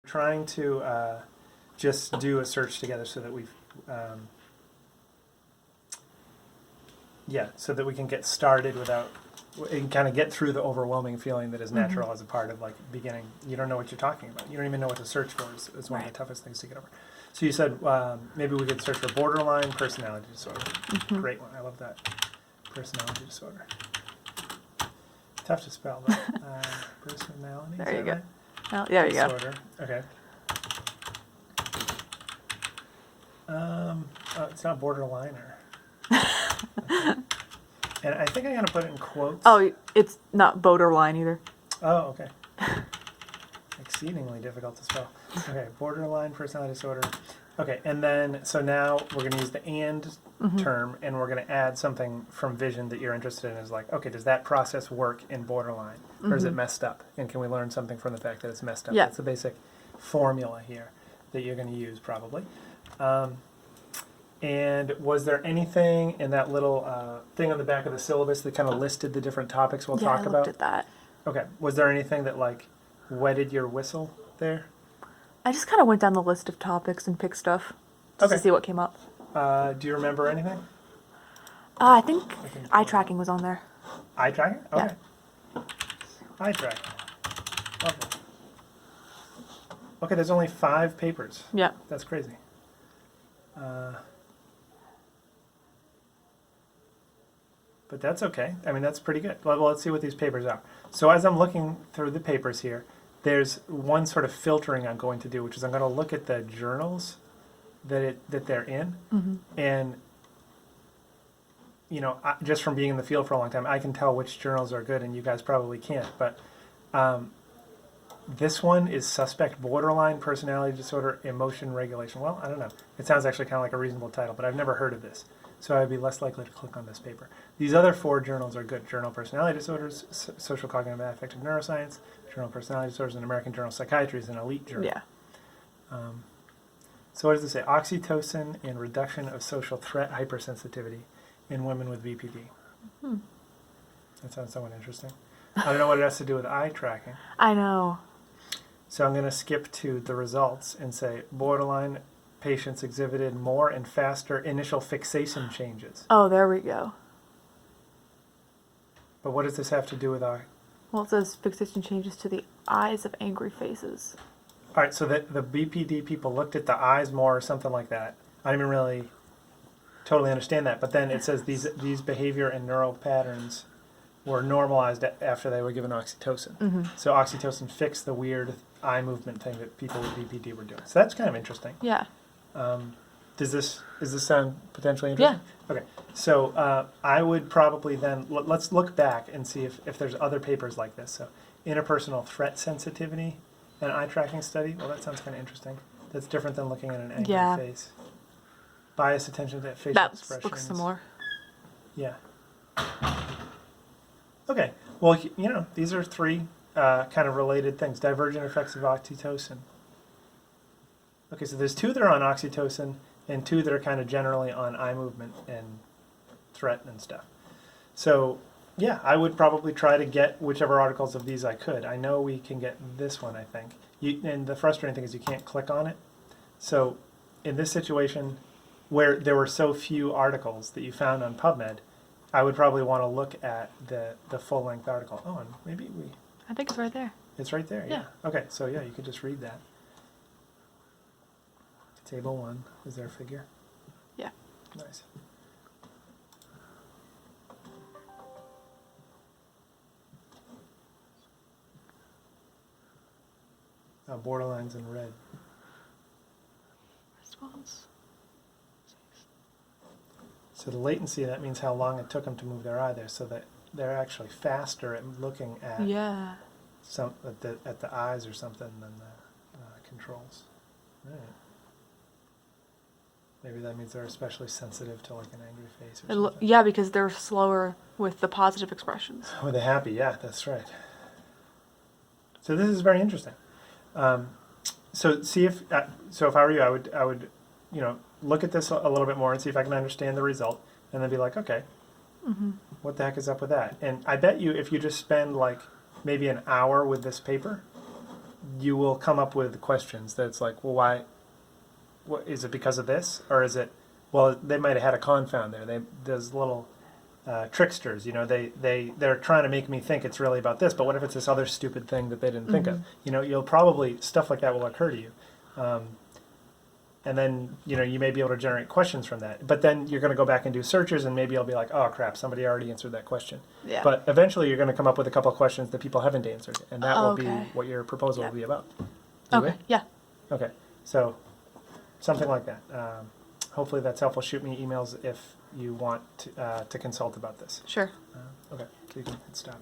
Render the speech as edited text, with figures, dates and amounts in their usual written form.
trying to just do a search together so that we've, so that we can get started without, and kind of get through the overwhelming feeling that is natural as a part of like beginning. You don't know what you're talking about. You don't even know what to search for is one of the toughest things to get over. So you said maybe we could search for borderline personality disorder. Great one. I love that. Personality disorder. Tough to spell, but personality. There you go. Right? Oh, there you go. Disorder. Okay. It's not borderliner. Okay. And I think I'm going to put it in quotes. Oh, it's not borderline either. Oh, okay. Exceedingly difficult to spell. Okay, borderline personality disorder. Okay, and then, so now we're going to use the and term, and we're going to add something from vision that you're interested in. Is like, okay, does that process work in borderline? Or is it messed up? And can we learn something from the fact that it's messed up? Yeah. That's the basic formula here that you're going to use, probably. And was there anything in that little thing on the back of the syllabus that kind of listed the different topics we'll talk I about? looked at that. Okay. Was there anything that like wetted your whistle there? I just kind of went down the list of topics and picked stuff just to see what came up. Do you remember anything? I think eye tracking was on there. Eye tracking? Okay. Yeah. Eye tracking. Lovely. Okay, there's only 5 papers. Yeah. That's crazy. But that's okay. I mean, that's pretty good. Well, let's see what these papers are. So as I'm looking through the papers here, there's one sort of filtering I'm going to do, which is I'm going to look at the journals that they're in, and you know, just from being in the field for a long time, I can tell which journals are good, and you guys probably can't. But this one is suspect borderline personality disorder emotion regulation. Well, I don't know. It sounds actually kind of like a reasonable title, but I've never heard of this, so I'd be less likely to click on this paper. These other 4 journals are good. Journal of Personality Disorders, Social Cognitive and Affective Neuroscience, Journal of Personality Disorders, and American Journal of Psychiatry is an elite journal. Yeah. So what does it say? Oxytocin and reduction of social threat hypersensitivity in women with BPD. That sounds somewhat interesting. I don't know what it has to do with eye tracking. I know. So I'm going to skip to the results and say borderline patients exhibited more and faster initial fixation changes. Oh, there we go. But what does this have to do with eye? Well, it says fixation changes to the eyes of angry faces. All right, so the BPD people looked at the eyes more or something like that. I don't even really totally understand that. But then it says these behavior and neural patterns were normalized after they were given oxytocin. So oxytocin fixed the weird eye movement thing that people with BPD were doing. So that's kind of interesting. Yeah. Does this sound potentially interesting? Yeah. Okay. So I would probably then let's look back and see if there's other papers like this. So interpersonal threat sensitivity and eye tracking study. Well, that sounds kind of interesting. That's different than looking at an angry face. Bias attention to facial expressions. That looks similar. Yeah. Okay. Well, you know, these are 3 kind of related things. Divergent effects of oxytocin. Okay, so there's 2 that are on oxytocin and 2 that are kind of generally on eye movement and threat and stuff. So, yeah, I would probably try to get whichever articles of these I could. I know we can get this one, I think. And the frustrating thing is you can't click on it. So, in this situation where there were so few articles that you found on PubMed, I would probably want to look at the full-length article. Oh, and maybe I think it's right there. it's right there, Yeah. Okay, so yeah, you could just read that. Table 1, is there a figure? Yeah. Nice. Borderlines in red. Response. So the latency, that means how long it took them to move their eye there, so that they're actually faster at looking at at the eyes or something than the controls. All right. Maybe that means they're especially sensitive to like an angry face or something. Yeah, because they're slower with the positive expressions. With the happy, yeah, that's right. So this is very interesting. So see if if I were you, I would look at this a little bit more and see if I can understand the result, and then be like, okay, what the heck is up with that? And I bet you if you just spend like maybe an hour with this paper, you will come up with questions that's like, well, why? What is it because of this, or is it? Well, they might have had a confound there. There's little tricksters, you know. They're trying to make me think it's really about this, but what if it's this other stupid thing that they didn't think of? You know, you'll probably stuff like that will occur to you. And then, you know, you may be able to generate questions from that. But then you're going to go back and do searches, and maybe you'll be like, oh, crap, somebody already answered that question. Yeah. But eventually you're going to come up with a couple of questions that people haven't answered, and that will be Okay. what your proposal Yeah. will be about. Do Okay. it? Yeah. Okay. So something like that. Hopefully that's helpful. Shoot me emails if you want to consult about this. Sure. Okay. So you can hit stop there.